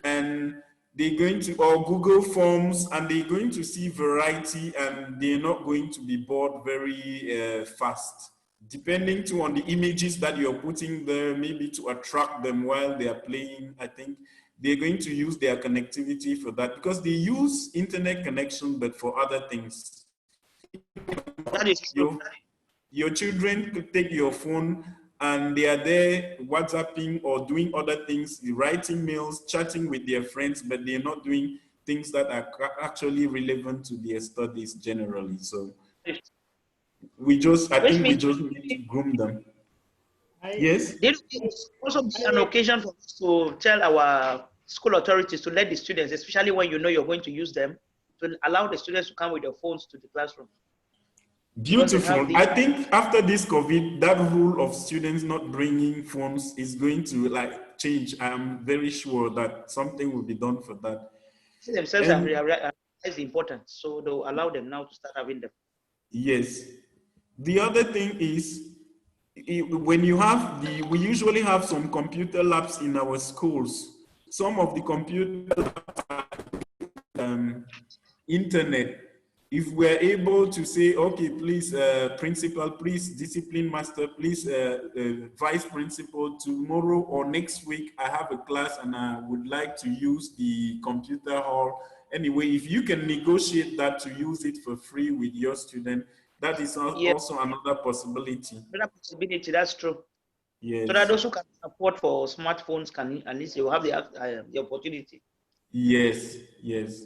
and they're going to, or Google Forms, and they're going to see variety, and they're not going to be bored very fast. Depending too on the images that you're putting there, maybe to attract them while they are playing, I think they're going to use their connectivity for that, because they use internet connection, but for other things. That is true. Your children could take your phone and they are there WhatsApping or doing other things, writing mails, chatting with their friends, but they're not doing things that are actually relevant to their studies generally. So we just, I think we just need to groom them. Yes? There is also an occasion for us to tell our school authorities to let the students, especially when you know you're going to use them, to allow the students to come with their phones to the classroom. Beautiful. I think after this COVID, that rule of students not bringing phones is going to like change. I'm very sure that something will be done for that. See themselves and realize the importance, so they'll allow them now to start having them. Yes. The other thing is, when you have we usually have some computer labs in our schools. Some of the computer labs are internet. If we're able to say, okay, please, principal, please, discipline master, please, vice principal, tomorrow or next week, I have a class and I would like to use the computer hall. Anyway, if you can negotiate that to use it for free with your student, that is also another possibility. Another possibility, that's true. Yes. So that those who can afford for smartphones can, at least you will have the opportunity. Yes, yes.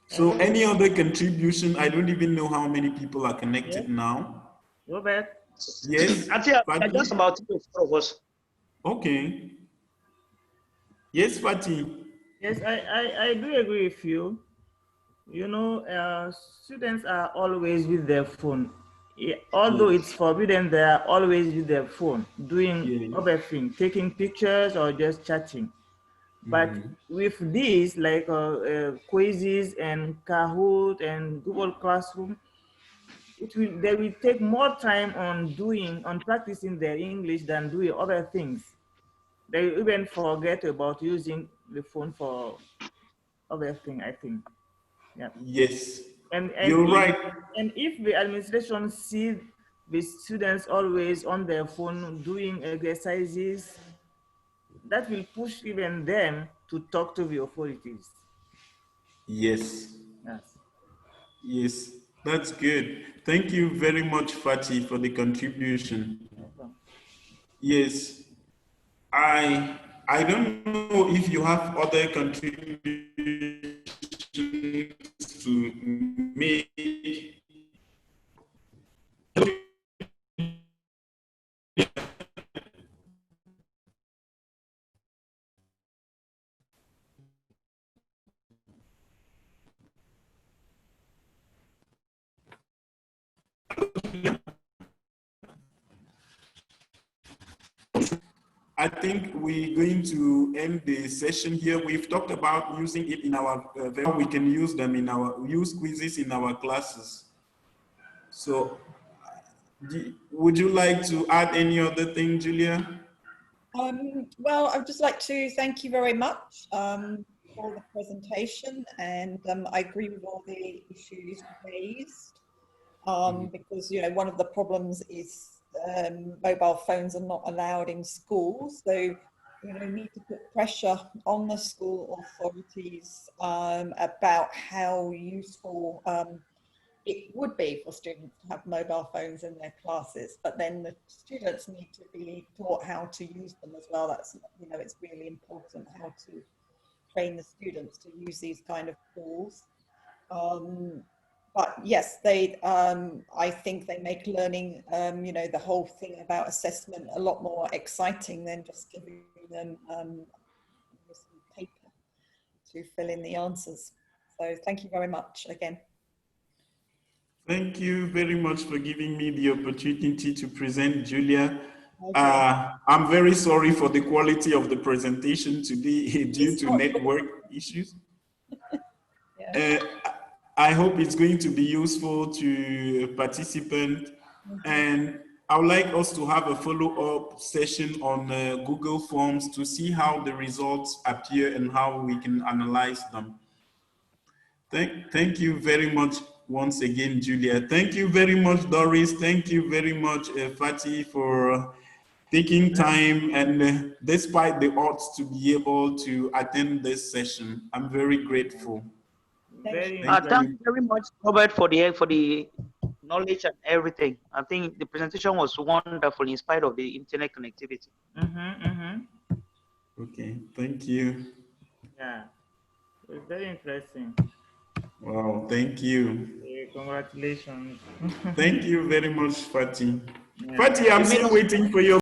So any other contribution? I don't even know how many people are connected now. Robert? Yes. Actually, just about 3 or 4 of us. Okay. Yes, Fatih. Yes, I do agree with you. You know, students are always with their phone. Although it's forbidden, they are always with their phone, doing other things, taking pictures or just chatting. But with these, like Quizziz and Kahoot and Google Classroom, they will take more time on practicing their English than doing other things. They even forget about using the phone for other things, I think. Yeah. Yes. And you're right. And if the administration see the students always on their phone doing exercises, that will push even them to talk to the authorities. Yes. Yes. Yes, that's good. Thank you very much, Fatih, for the contribution. Yes, I don't know if you have other contributions to make. I think we're going to end the session here. We've talked about using it in our, how we can use them in our, use quizzes in our classes. So would you like to add any other thing, Julia? Well, I'd just like to thank you very much for the presentation, and I agree with all the issues raised, because, you know, one of the problems is mobile phones are not allowed in schools, so you know, need to put pressure on the school authorities about how useful it would be for students to have mobile phones in their classes, but then the students need to be taught how to use them as well. That's, you know, it's really important how to train the students to use these kind of tools. But yes, they, I think they make learning, you know, the whole thing about assessment a lot more exciting than just giving them some paper to fill in the answers. So thank you very much again. Thank you very much for giving me the opportunity to present, Julia. Okay. I'm very sorry for the quality of the presentation today due to network issues. Yeah. I hope it's going to be useful to participants, and I would like us to have a follow-up session on Google Forms to see how the results appear and how we can analyze them. Thank you very much once again, Julia. Thank you very much, Doris. Thank you very much, Fatih, for taking time and despite the odds to be able to attend this session. I'm very grateful. Very Thank you very much, Robert, for the knowledge and everything. I think the presentation was wonderful in spite of the internet connectivity. Okay, thank you. Yeah, it was very interesting. Wow, thank you. Congratulations. Thank you very much, Fatih. Yeah. Fatih, I'm still waiting for your